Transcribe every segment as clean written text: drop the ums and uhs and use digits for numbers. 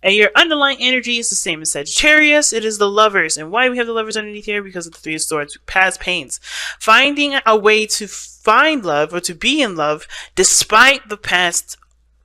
And your underlying energy is the same as Sagittarius. It is the lovers. And why we have the lovers underneath here? Because of the Three of Swords, past pains. Finding a way to find love or to be in love despite the past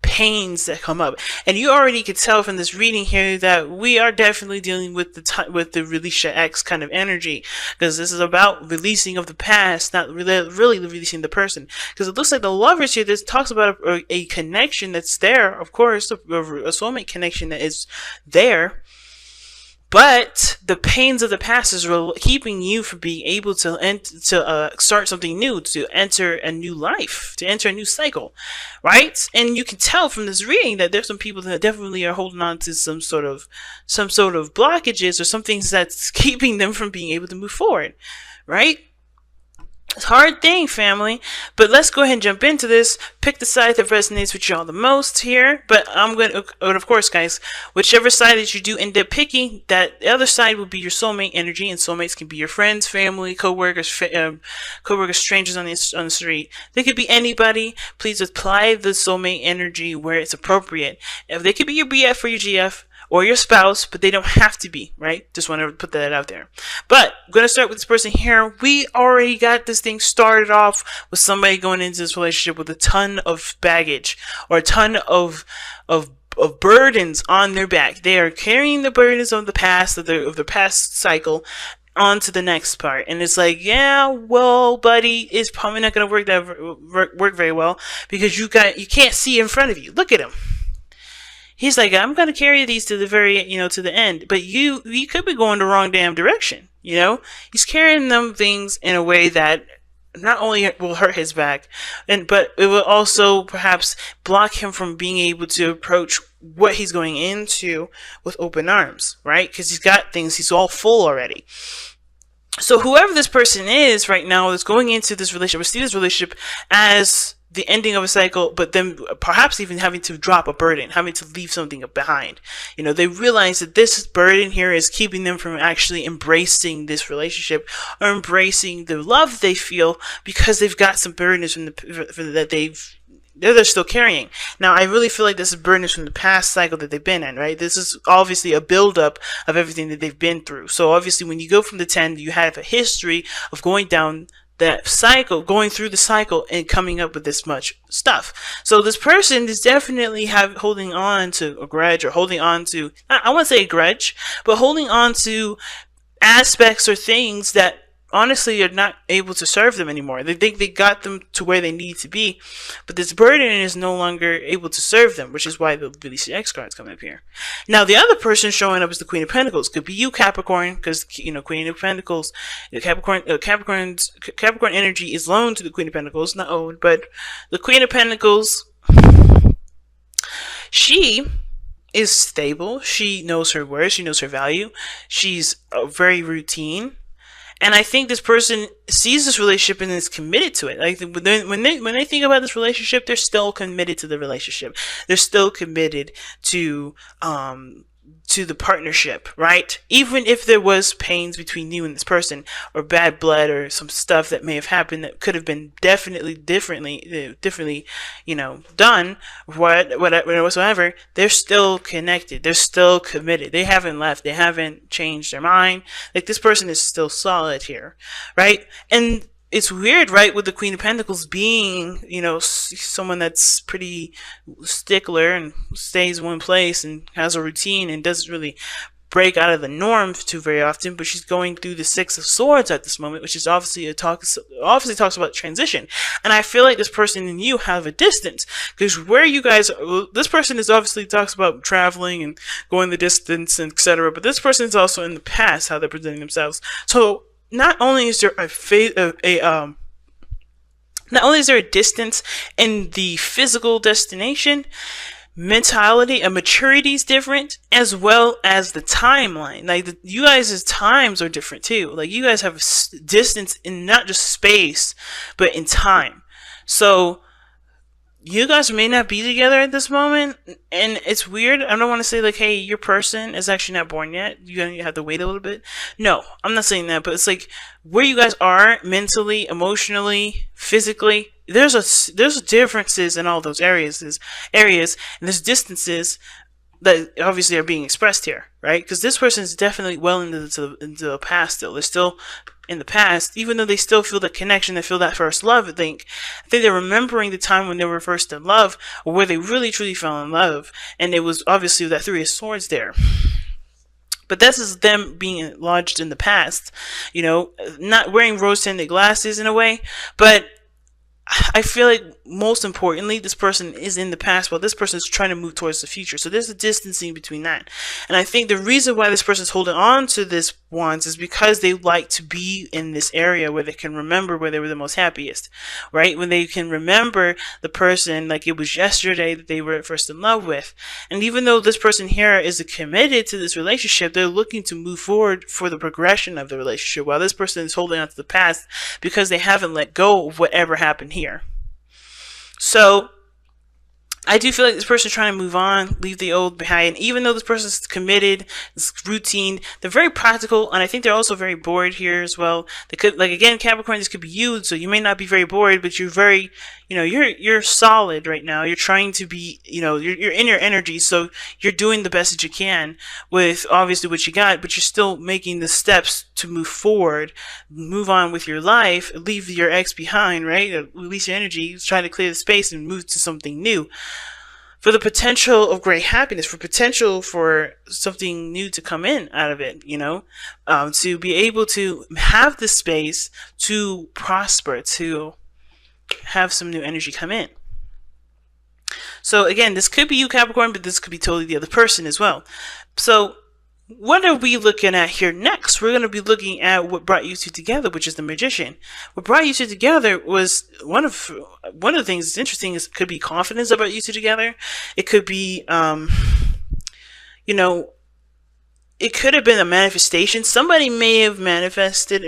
pains that come up. And you already could tell from this reading here that we are definitely dealing with the release your ex kind of energy, because this is about releasing of the past, not really releasing the person. Because it looks like the lovers here, this talks about a connection that's there, of course, a soulmate connection that is there. But the pains of the past is keeping you from being able to start something new, to enter a new life, to enter a new cycle, right? And you can tell from this reading that there's some people that definitely are holding on to some sort of blockages or some things that's keeping them from being able to move forward, right? It's a hard thing, family, but let's go ahead and jump into this. Pick the side that resonates with y'all the most here. But I'm going to, of course, guys, whichever side that you do end up picking, that the other side will be your soulmate energy, and soulmates can be your friends, family, co-workers, strangers on the street. They could be anybody. Please apply the soulmate energy where it's appropriate. If they could be your BF or your GF, or your spouse, but they don't have to be, right? Just want to put that out there. But I'm going to start with this person here. We already got this thing started off with somebody going into this relationship with a ton of baggage or a ton of burdens on their back. They are carrying the burdens of the past, of the past cycle, onto the next part. And it's like, yeah, well, buddy, it's probably not going to work very well because you can't see in front of you. Look at him. He's like, I'm going to carry these to the very, to the end. But you could be going the wrong damn direction, He's carrying them things in a way that not only will hurt his back, but it will also perhaps block him from being able to approach what he's going into with open arms, right? Because he's got things, he's all full already. So whoever this person is right now that's going into this relationship, or see this relationship as the ending of a cycle, but then perhaps even having to drop a burden, having to leave something behind. They realize that this burden here is keeping them from actually embracing this relationship or embracing the love they feel because they've got some burdens they're still carrying. Now, I really feel like this is burdens from the past cycle that they've been in, right? This is obviously a buildup of everything that they've been through. So obviously when you go from the 10, you have a history of going down that cycle, going through the cycle and coming up with this much stuff. So this person is definitely holding on to a grudge, or holding on to, I wouldn't say a grudge, but holding on to aspects or things that honestly are not able to serve them anymore. They think they got them to where they need to be, but this burden is no longer able to serve them, which is why the release X cards come up here. Now, the other person showing up is the Queen of Pentacles. Could be you, Capricorn, because Queen of Pentacles, Capricorn energy is loaned to the Queen of Pentacles, not owed, but the Queen of Pentacles, she is stable. She knows her worth. She knows her value. She's very routine. And I think this person sees this relationship and is committed to it. Like when they think about this relationship, they're still committed to the relationship. They're still committed to the partnership, right? Even if there was pains between you and this person, or bad blood, or some stuff that may have happened that could have been definitely differently, done, whatsoever, they're still connected. They're still committed. They haven't left. They haven't changed their mind. Like, this person is still solid here, right? And it's weird, right, with the Queen of Pentacles being, someone that's pretty stickler and stays in one place and has a routine and doesn't really break out of the norm too very often, but she's going through the Six of Swords at this moment, which is obviously talks about transition. And I feel like this person and you have a distance, because where you guys, this person is obviously talks about traveling and going the distance and etc., but this person is also in the past, how they're presenting themselves. So not only is there a distance in the physical destination, mentality and maturity is different, as well as the timeline. Like, you guys' times are different too. Like, you guys have distance in not just space, but in time. So you guys may not be together at this moment, and it's weird. I don't want to say like, hey, your person is actually not born yet, you have to wait a little bit. No, I'm not saying that, but it's like where you guys are mentally, emotionally, physically, there's differences in all those areas, and there's distances that obviously are being expressed here, right? Because this person is definitely well into the past still. They're still in the past, even though they still feel the connection, they feel that first love. I think they're remembering the time when they were first in love, or where they really truly fell in love, and it was obviously that Three of Swords there. But this is them being lodged in the past, not wearing rose-tinted glasses in a way, but I feel like most importantly, this person is in the past, while this person is trying to move towards the future. So there's a distancing between that. And I think the reason why this person is holding on to this wands is because they like to be in this area where they can remember where they were the most happiest, right? When they can remember the person like it was yesterday that they were first in love with. And even though this person here is committed to this relationship, they're looking to move forward for the progression of the relationship, while this person is holding on to the past because they haven't let go of whatever happened here. So I do feel like this person is trying to move on, leave the old behind. Even though this person is committed, it's routine, they're very practical, and I think they're also very bored here as well. They could, like, again, Capricorn, this could be you, so you may not be very bored, but you're very, you're solid right now. You're trying to be, you're in your energy, so you're doing the best that you can with obviously what you got, but you're still making the steps to move forward, move on with your life, leave your ex behind, right? Release your energy, try to clear the space and move to something new. For the potential of great happiness, for potential for something new to come in out of it, to be able to have the space to prosper, to have some new energy come in. So again, this could be you, Capricorn, but this could be totally the other person as well. So what are we looking at here next? We're going to be looking at what brought you two together, which is the Magician. What brought you two together was one of the things that's interesting is it could be confidence about you two together. It could be, it could have been a manifestation. Somebody may have manifested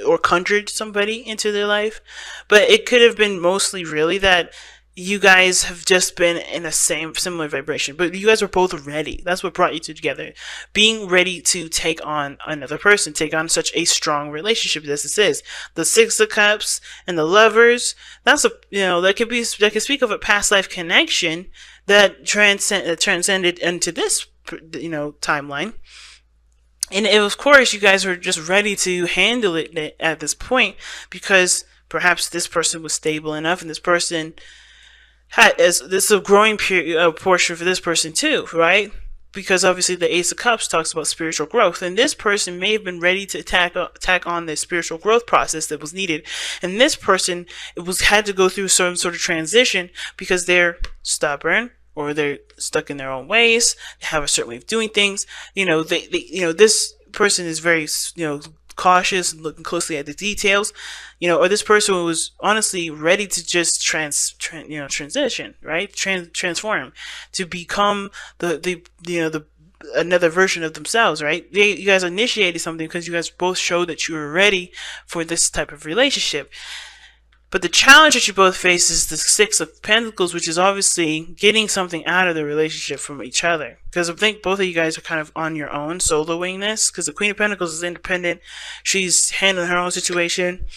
or conjured somebody into their life, but it could have been mostly really that you guys have just been in a similar vibration, but you guys were both ready. That's what brought you two together. Being ready to take on another person, take on such a strong relationship as this is. The Six of Cups and the Lovers, that's that can speak of a past life connection that transcended into this, timeline. And of course, you guys were just ready to handle it at this point because perhaps this person was stable enough, and this person this is a growing portion for this person too, right? Because obviously the Ace of Cups talks about spiritual growth, and this person may have been ready to tack on the spiritual growth process that was needed, and this person had to go through some sort of transition because they're stubborn or they're stuck in their own ways. They have a certain way of doing things. This person is very cautious and looking closely at the details, or this person was honestly ready to just transition, right? Transform to become the another version of themselves, right? You guys initiated something because you guys both showed that you were ready for this type of relationship. But the challenge that you both face is the Six of Pentacles, which is obviously getting something out of the relationship from each other. Because I think both of you guys are kind of on your own, soloing this. Because the Queen of Pentacles is independent. She's handling her own situation.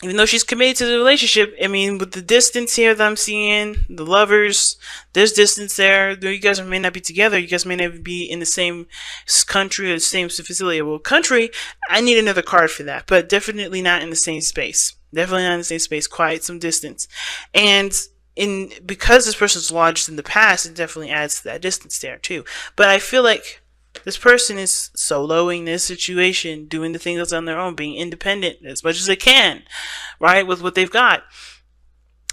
Even though she's committed to the relationship, I mean, with the distance here that I'm seeing, the Lovers, there's distance there. Though you guys may not be together, you guys may not be in the same country or the same facility. Well, country, I need another card for that, but definitely not in the same space. Definitely not in the same space, quite some distance. And because this person's lodged in the past, it definitely adds to that distance there too. But I feel like this person is soloing this situation, doing the things on their own, being independent as much as they can, right, with what they've got.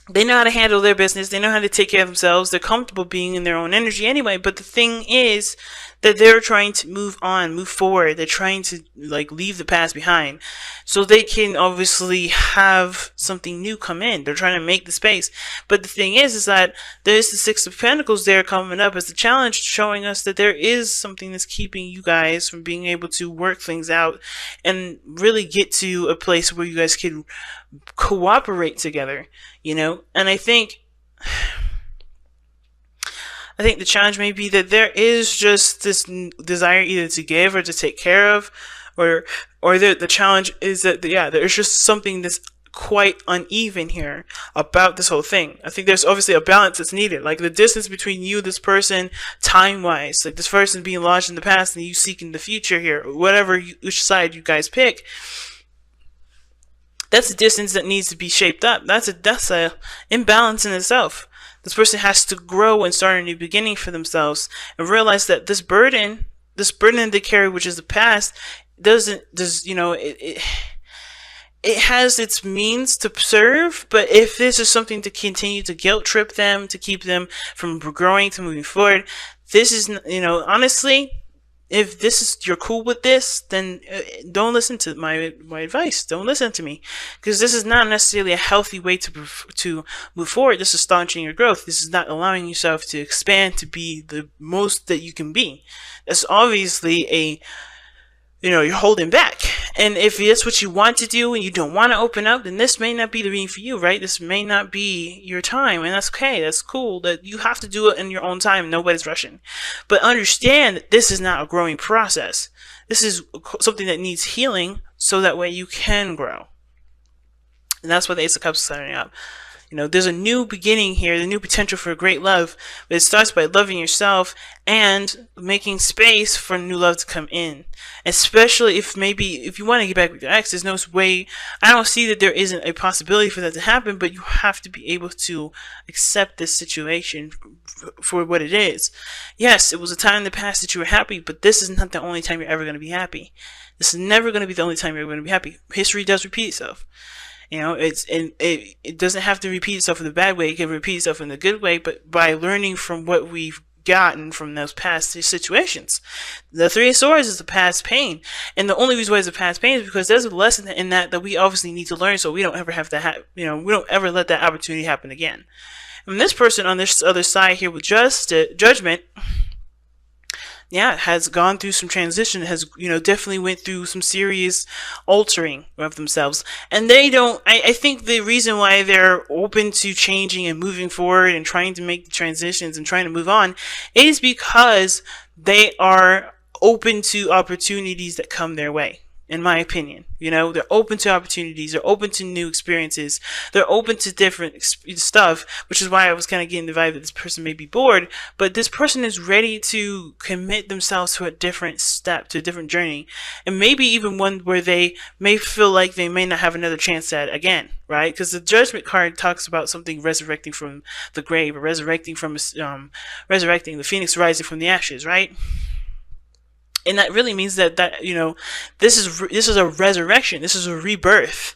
They know how to handle their business. They know how to take care of themselves. They're comfortable being in their own energy anyway. But the thing is that they're trying to move on, move forward. They're trying to leave the past behind so they can obviously have something new come in. They're trying to make the space. But the thing is that there's the Six of Pentacles there coming up as the challenge, showing us that there is something that's keeping you guys from being able to work things out and really get to a place where you guys can cooperate together, and I think the challenge may be that there is just this desire either to give or to take care of, or the challenge is that there's just something that's quite uneven here about this whole thing. I think there's obviously a balance that's needed. Like the distance between you, this person, time-wise, like this person being launched in the past and you seeking the future here, which side you guys pick, that's a distance that needs to be shaped up. That's a imbalance in itself. This person has to grow and start a new beginning for themselves and realize that this burden they carry, which is the past, it has its means to serve, but if this is something to continue to guilt trip them, to keep them from growing, to moving forward, this is, honestly, if you're cool with this, then don't listen to my advice. Don't listen to me, because this is not necessarily a healthy way to move forward. This is staunching your growth. This is not allowing yourself to expand to be the most that you can be. That's obviously you're holding back. And if that's what you want to do and you don't want to open up, then this may not be the reading for you, right? This may not be your time, and that's okay. That's cool. That you have to do it in your own time. Nobody's rushing. But understand that this is not a growing process. This is something that needs healing so that way you can grow. And that's what the Ace of Cups is setting up. There's a new beginning here, the new potential for great love, but it starts by loving yourself and making space for new love to come in. Especially if you want to get back with your ex, there's no way, I don't see that there isn't a possibility for that to happen, but you have to be able to accept this situation for what it is. Yes, it was a time in the past that you were happy, but this is not the only time you're ever going to be happy. This is never going to be the only time you're going to be happy. History does repeat itself. It doesn't have to repeat itself in the bad way. It can repeat itself in the good way, but by learning from what we've gotten from those past situations. The Three of Swords is the past pain, and the only reason why it's a past pain is because there's a lesson in that we obviously need to learn, so we don't ever have to we don't ever let that opportunity happen again. And this person on this other side here with judgment, has gone through some transition, has, definitely went through some serious altering of themselves. And I think the reason why they're open to changing and moving forward and trying to make the transitions and trying to move on is because they are open to opportunities that come their way. In my opinion, they're open to opportunities, they're open to new experiences, they're open to different stuff, which is why I was kind of getting the vibe that this person may be bored, but this person is ready to commit themselves to a different step, to a different journey, and maybe even one where they may feel like they may not have another chance at again, right? Because the Judgment card talks about something resurrecting from the grave, or resurrecting the phoenix rising from the ashes, right? And that really means that this is a resurrection. This is a rebirth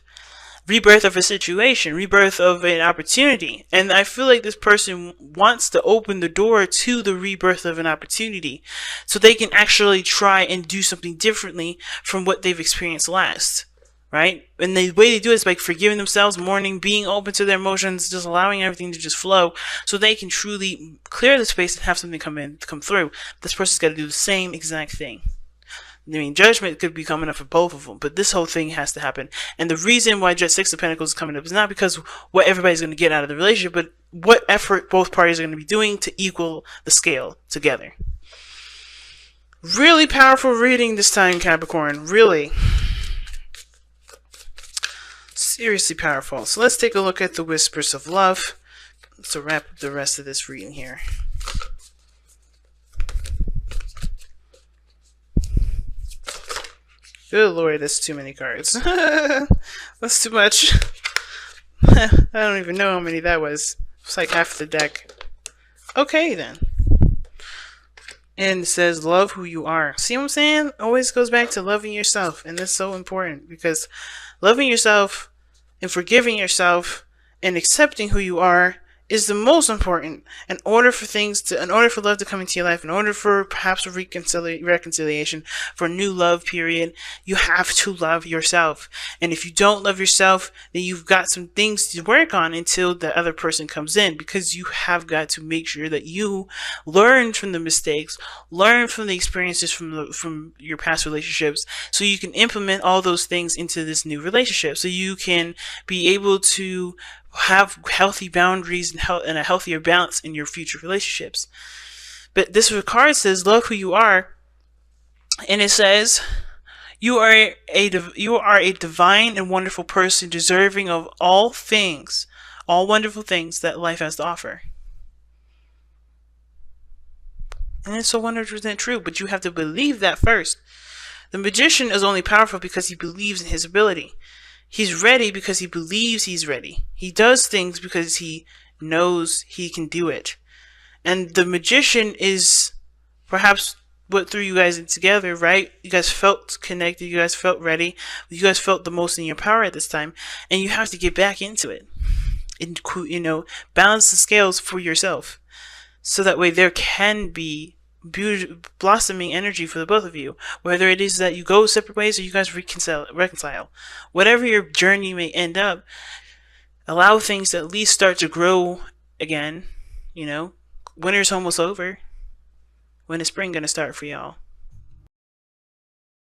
of a situation, rebirth of an opportunity. And I feel like this person wants to open the door to the rebirth of an opportunity, so they can actually try and do something differently from what they've experienced last. Right? And the way they do it is by forgiving themselves, mourning, being open to their emotions, just allowing everything to just flow, so they can truly clear the space and have something come through. This person's got to do the same exact thing. Judgment could be coming up for both of them, but this whole thing has to happen. And the reason why Six of Pentacles is coming up is not because what everybody's going to get out of the relationship, but what effort both parties are going to be doing to equal the scale together. Really powerful reading this time, Capricorn. Really. Seriously powerful. So let's take a look at the Whispers of Love to wrap up the rest of this reading here. Good Lord, that's too many cards. That's too much. I don't even know how many that was. It's like half the deck. Okay then. And it says, love who you are. See what I'm saying? Always goes back to loving yourself. And that's so important, because loving yourself and forgiving yourself and accepting who you are is the most important in order for love to come into your life, in order for perhaps a reconciliation, for a new love period. You have to love yourself. And if you don't love yourself, then you've got some things to work on until the other person comes in, because you have got to make sure that you learn from the mistakes, learn from the experiences from your past relationships, so you can implement all those things into this new relationship, so you can be able to have healthy boundaries and a healthier balance in your future relationships. But this card says, love who you are. And it says, You are a divine and wonderful person, deserving of all things, all wonderful things that life has to offer. And it's so 100% true, but you have to believe that first. The magician is only powerful because he believes in his ability. He's ready because he believes he's ready. He does things because he knows he can do it. And the magician is perhaps what threw you guys in together, right? You guys felt connected. You guys felt ready. You guys felt the most in your power at this time. And you have to get back into it. And, balance the scales for yourself. So that way there can be blossoming energy for the both of you. Whether it is that you go separate ways or you guys reconcile. Whatever your journey may end up, allow things to at least start to grow again. Winter's almost over. When is spring gonna start for y'all?